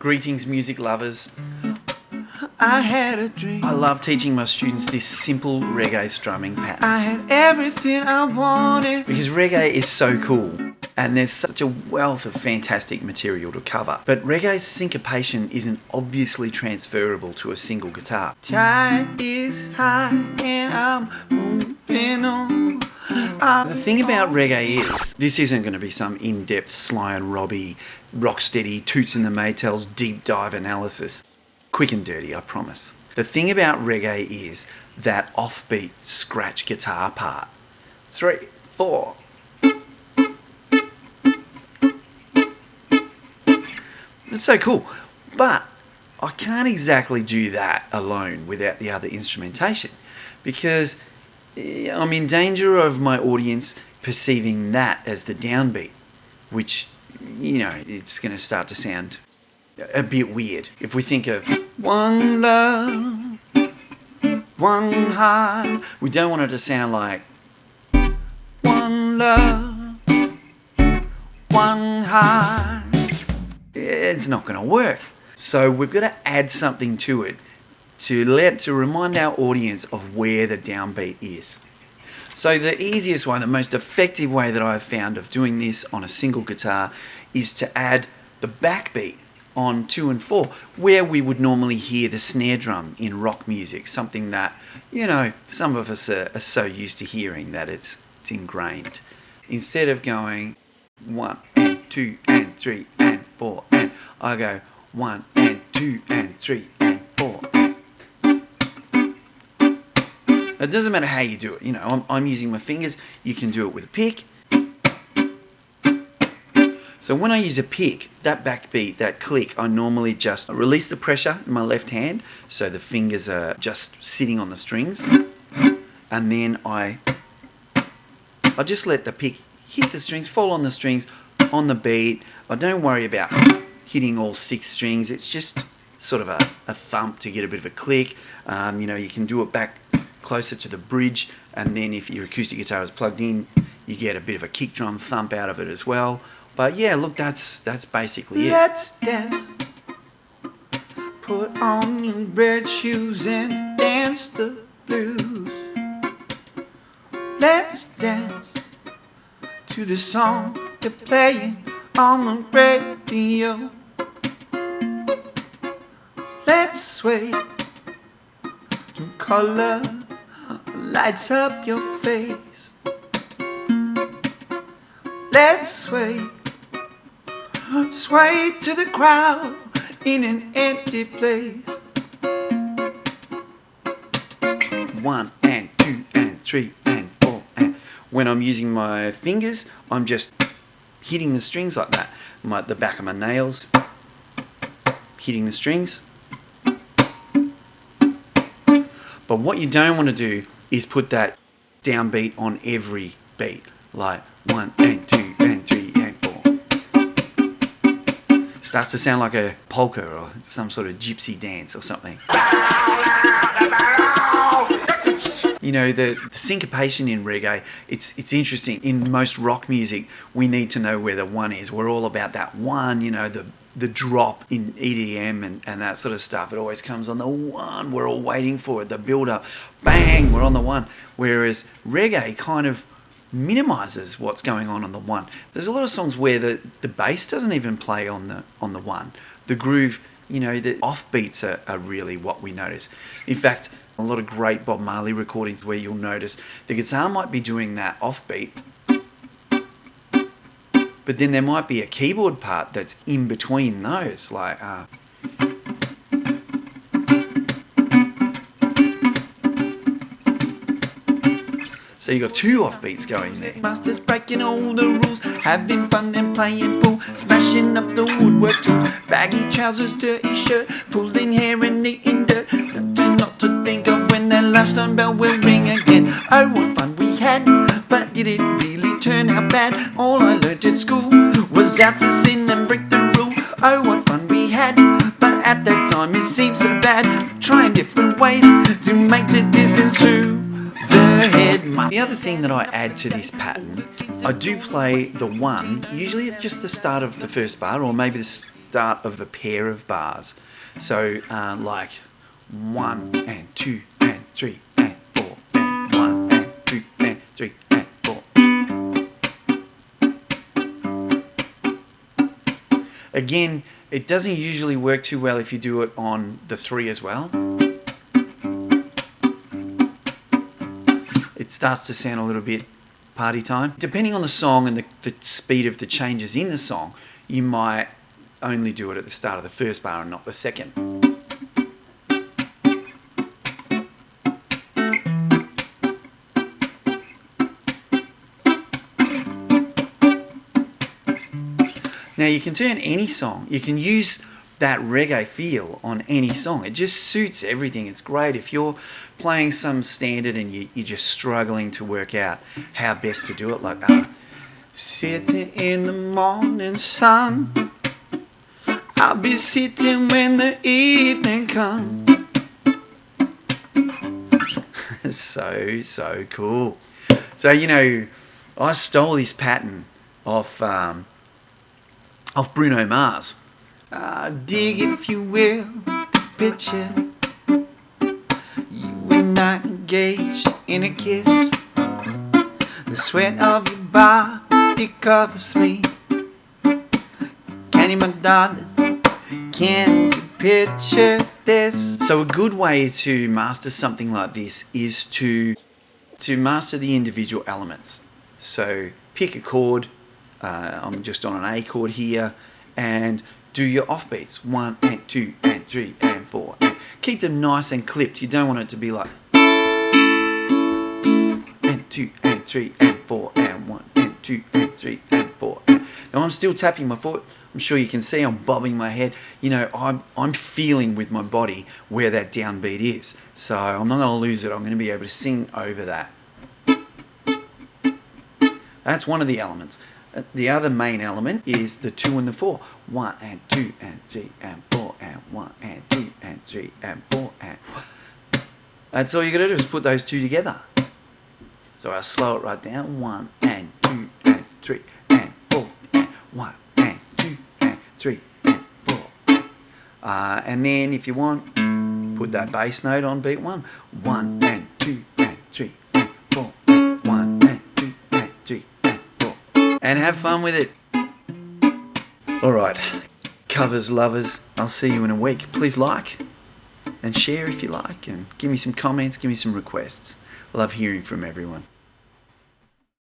Greetings, music lovers. I had a dream. I love teaching my students this simple reggae strumming pattern. I had everything I wanted. Because reggae is so cool and there's such a wealth of fantastic material to cover. But reggae's syncopation isn't obviously transferable to a single guitar. Tide is high and I'm moving on. The thing about reggae is, this isn't going to be some in-depth Sly and Robbie, Rocksteady, Toots and the Maytals deep dive analysis. Quick and dirty, I promise. The thing about reggae is that offbeat scratch guitar part. 3, 4. It's so cool. But I can't exactly do that alone without the other instrumentation, because I'm in danger of my audience perceiving that as the downbeat, which, it's going to start to sound a bit weird. If we think of one love, one heart, we don't want it to sound like one love, one heart. It's not going to work. So we've got to add something to it to remind our audience of where the downbeat is. So the easiest way, the most effective way that I've found of doing this on a single guitar is to add the backbeat on 2 and 4, where we would normally hear the snare drum in rock music, something that, some of us are so used to hearing that it's ingrained. Instead of going 1 and 2 and 3 and 4 and, I go 1 and 2 and 3 and 4 and. It doesn't matter how you do it. I'm using my fingers. You can do it with a pick. So when I use a pick, that backbeat, that click, I normally just release the pressure in my left hand, so the fingers are just sitting on the strings, and then I just let the pick hit the strings, fall on the strings, on the beat. I don't worry about hitting all 6 strings. It's just sort of a thump to get a bit of a click. You can do it back closer to the bridge, and then if your acoustic guitar is plugged in, you get a bit of a kick drum thump out of it as well. But yeah, look, that's basically it. Let's dance. Put on your red shoes and dance the blues. Let's dance to the song they're playing on the radio. Let's sway to color lights up your face. Let's sway to the crowd in an empty place. 1 and 2 and 3 and 4 and. When I'm using my fingers, I'm just hitting the strings like that. The back of my nails, hitting the strings. But what you don't want to do is put that downbeat on every beat, like 1 and 2 and 3 and 4. Starts to sound like a polka or some sort of gypsy dance or something. The syncopation in reggae, it's interesting. In most rock music, we need to know where the 1 is. We're all about that 1, the drop in EDM and that sort of stuff. It always comes on the 1. We're all waiting for it. The build-up, bang, we're on the 1. Whereas reggae kind of minimizes what's going on the 1. There's a lot of songs where the bass doesn't even play on the 1. The groove, the offbeats are really what we notice. In fact, a lot of great Bob Marley recordings where you'll notice the guitar might be doing that offbeat, but then there might be a keyboard part that's in between those, like so you got 2 offbeats going there. Masters breaking all the rules, having fun and playing pool, smashing up the woodwork too. Baggy trousers, dirty shirt, pulling hair and eating dirt. Nothing not to think of when that lifestyle bell will ring again. Oh, what fun we had, but did it really turn out bad? All I learnt at school was out to sin and break the rule. Oh, what fun we had, but at that time it seemed so bad. Trying different ways to make the distance to the head. The other thing that I add to this pattern, I do play the 1, usually at just the start of the first bar, or maybe start of a pair of bars. So like 1 and 2 and 3 and 4 and 1 and 2 and 3 and 4. Again, it doesn't usually work too well if you do it on the 3 as well. It starts to sound a little bit party time. Depending on the song and the speed of the changes in the song, you might only do it at the start of the first bar and not the second. Now you can turn any song, you can use that reggae feel on any song. It just suits everything. It's great if you're playing some standard and you're just struggling to work out how best to do it. Like, sitting in the morning sun, I'll be sitting when the evening comes. So cool. So, you know, I stole this pattern off Bruno Mars. Dig, if you will, the picture. You and I engaged in a kiss. The sweat of your body covers me. Can you, my darling, can you picture this? So a good way to master something like this is to master the individual elements. So pick a chord. I'm just on an A chord here, and do your offbeats, 1 and 2 and 3 and 4. And keep them nice and clipped. You don't want it to be like and 2 and 3 and 4 and 1 and 2 and 3 and 4. And now I'm still tapping my foot. I'm sure you can see I'm bobbing my head. You know, I'm feeling with my body where that downbeat is. So I'm not going to lose it. I'm going to be able to sing over that. That's one of the elements. The other main element is the 2 and the 4. 1 and 2 and 3 and 4 and 1 and 2 and 3 and 4 and 1. That's all you got to do is put those two together. So I'll slow it right down. 1 and 2 and 3 and 4 and 1 and 2 and 3 and 4. And then if you want, put that bass note on beat 1. 1 and 2 and 3 and 4 and 1 and 2 and 3 and 4. And have fun with it. Alright, covers lovers, I'll see you in a week. Please like and share if you like, and give me some comments, give me some requests. I love hearing from everyone.